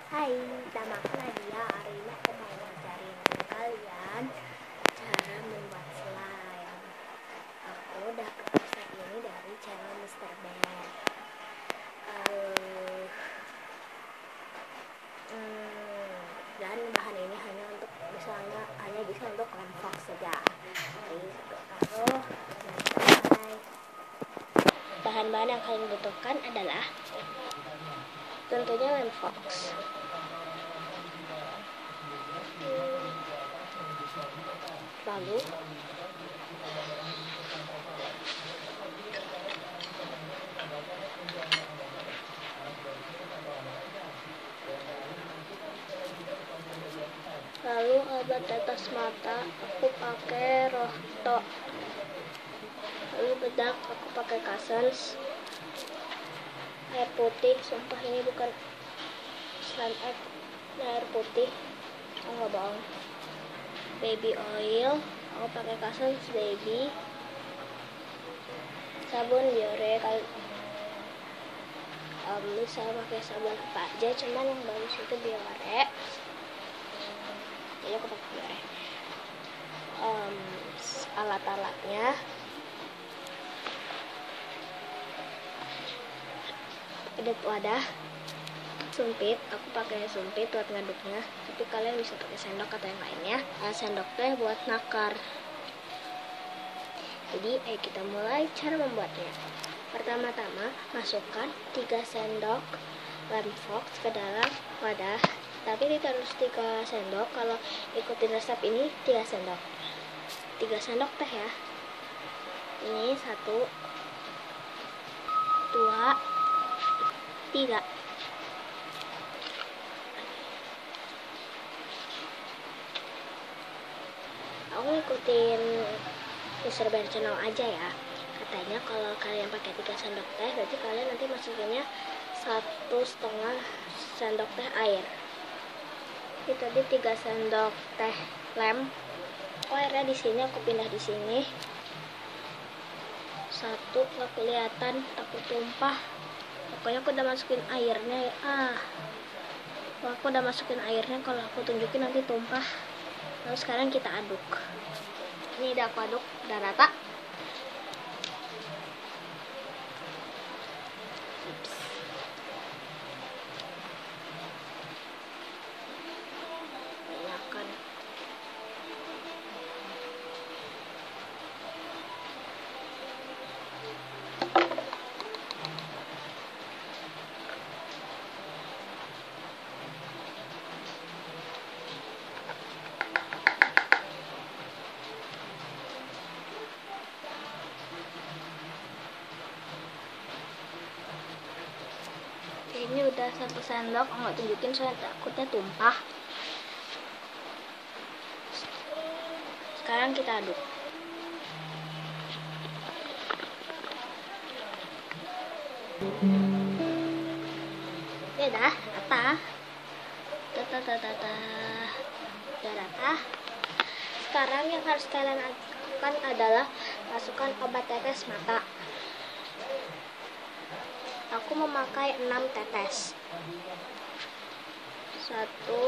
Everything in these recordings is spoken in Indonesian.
Hai, nama aku Nadia. Hari ini aku mau ngajarin kalian cara membuat slime. Aku dapat resep ini dari channel Mr. Ben. Dan bahan ini hanya bisa untuk lemfox saja. Jadi taruh selesai. Bahan-bahan yang kalian butuhkan adalah tentunya lemfox. Lalu obat tetes mata aku pakai Rohto. Lalu bedak aku pakai Kassens. Air putih, sumpah ini bukan slime egg, ini air putih, aku nggak bohong. Baby oil, aku pakai Kassens baby. Sabun Biore, bisa pakai sabun apa aja, cuman yang bagus itu Biore. Jadi aku pakai Biore. Alat-alatnya ada wadah, sumpit, aku pakai sumpit buat ngaduknya, tapi kalian bisa pakai sendok atau yang lainnya. Sendoknya buat nakar. Jadi ayo kita mulai cara membuatnya. Pertama-tama masukkan 3 sendok lemfox ke dalam wadah, tapi tidak harus 3 sendok. Kalau ikutin resep ini 3 sendok 3 sendok teh ya. Ini 1 2 3. Aku ngikutin Mr. Ben channel aja ya. Katanya kalau kalian pakai 3 sendok teh, berarti kalian nanti masukinnya 1,5 sendok teh air. Ini tadi 3 sendok teh lem. Airnya di sini aku pindah di sini. 1 nggak kelihatan, takut tumpah. Pokoknya aku udah masukin airnya ya. Aku udah masukin airnya, kalau aku tunjukin nanti tumpah. Lalu sekarang kita aduk. Ini udah aku aduk, udah rata. Nyalakan. Ini udah 1 sendok, nggak tunjukin soalnya takutnya tumpah. Sekarang kita aduk. Ya udah rata. Udah rata. Sekarang yang harus kalian lakukan adalah masukkan obat tetes mata. Aku memakai 6 tetes. 1 2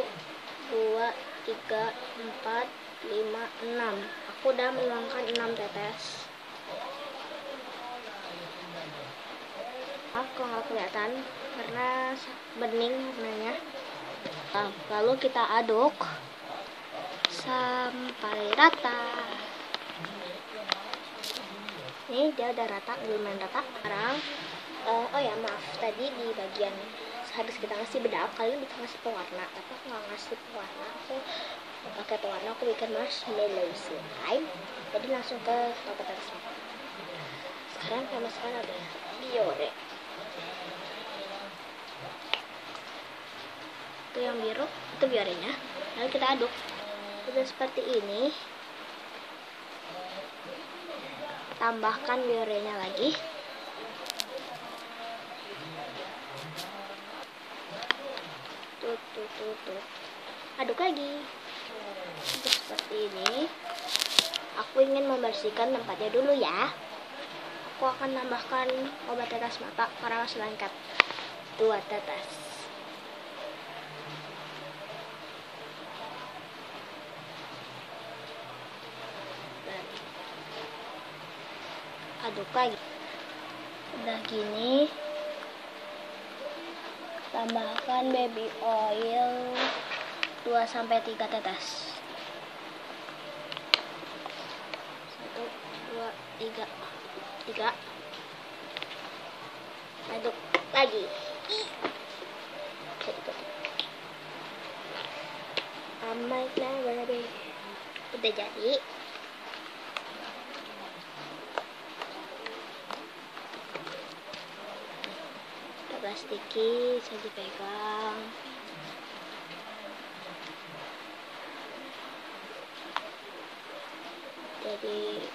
3 4 5 6. Aku udah menuangkan 6 tetes. Kok nggak kelihatan karena bening warnanya. Lalu kita aduk sampai rata. Ini dia udah rata, lumayan rata. Sekarang oh ya maaf, tadi di bagian habis kita ngasih bedak, kalian bisa ngasih pewarna, tapi aku nggak ngasih pewarna. Aku pakai pewarna, aku bikin marshmallow slime. Jadi langsung ke obat tetes mata. Sekarang kita masukkan ada Biore. Itu yang biru, itu Biorenya. Lalu kita aduk. Sudah seperti ini. Tambahkan Biorenya lagi. Tuh. Aduk lagi. Seperti ini. Aku ingin membersihkan tempatnya dulu ya. Aku akan tambahkan obat tetes mata karena masih lengkap. 2 tetes. aduk lagi. Udah gini, tambahkan baby oil 2-3 tetes. 1, 2, 3. Aduk lagi. I might never be. Udah jadi. Plastiki bisa dipegang. Jadi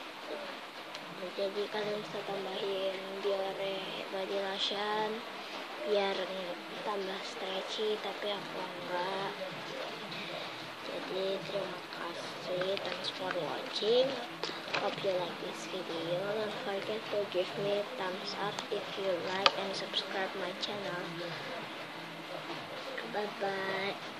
kalian bisa tambahin Biore body lotion biar tambah stretchy, tapi aku enggak. Jadi terima kasih, thanks for watching. Hope you like this video. Don't forget to give me thumbs up if you like and subscribe my channel. Bye bye.